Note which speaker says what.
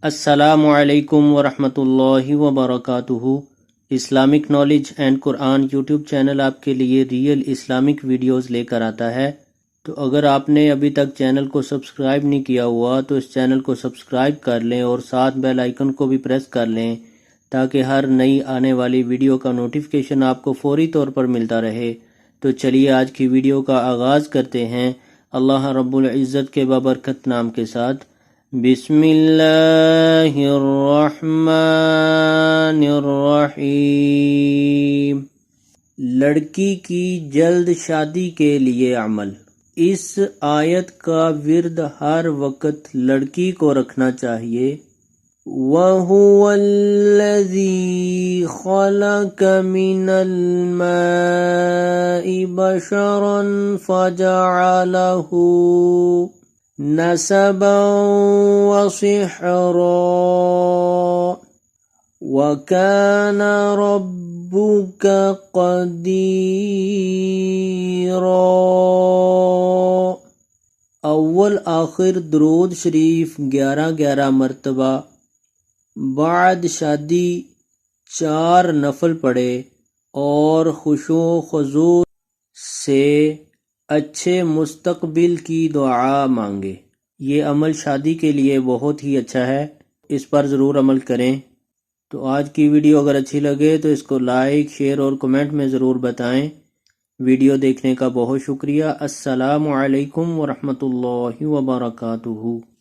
Speaker 1: السلام علیکم ورحمۃ اللہ وبرکاتہ۔ Islamic knowledge and Quran YouTube channel آپ کے لیے ریئل اسلامک ویڈیوز لے کر آتا ہے۔ تو اگر آپ نے ابھی تک چینل کو سبسکرائب نہیں کیا ہوا تو اس چینل کو سبسکرائب کر لیں اور ساتھ بیل آئیکن کو بھی پریس کر لیں تاکہ ہر نئی آنے والی ویڈیو کا نوٹیفیکیشن آپ کو فوری طور پر ملتا رہے۔ تو چلیے آج کی ویڈیو کا آغاز کرتے ہیں اللہ رب العزت کے بابرکت نام کے ساتھ۔ بسم اللہ الرحمن الرحیم۔ لڑکی کی جلد شادی کے لیے عمل۔ اس آیت کا ورد ہر وقت لڑکی کو رکھنا چاہیے۔ وَهُوَ الَّذِي خَلَقَ مِنَ الْمَاءِ بَشَرًا فَجَعَلَهُ نسبا وصحرا وَكَانَ رَبُّكَ قَدِيرًا۔ اول آخر درود شریف 11 مرتبہ، بعد شادی 4 نفل پڑھے اور خشوع و خضوع سے اچھے مستقبل کی دعا مانگے۔ یہ عمل شادی کے لیے بہت ہی اچھا ہے، اس پر ضرور عمل کریں۔ تو آج کی ویڈیو اگر اچھی لگے تو اس کو لائک، شیئر اور کمنٹ میں ضرور بتائیں۔ ویڈیو دیکھنے کا بہت شکریہ۔ السلام علیکم ورحمۃ اللہ وبرکاتہ۔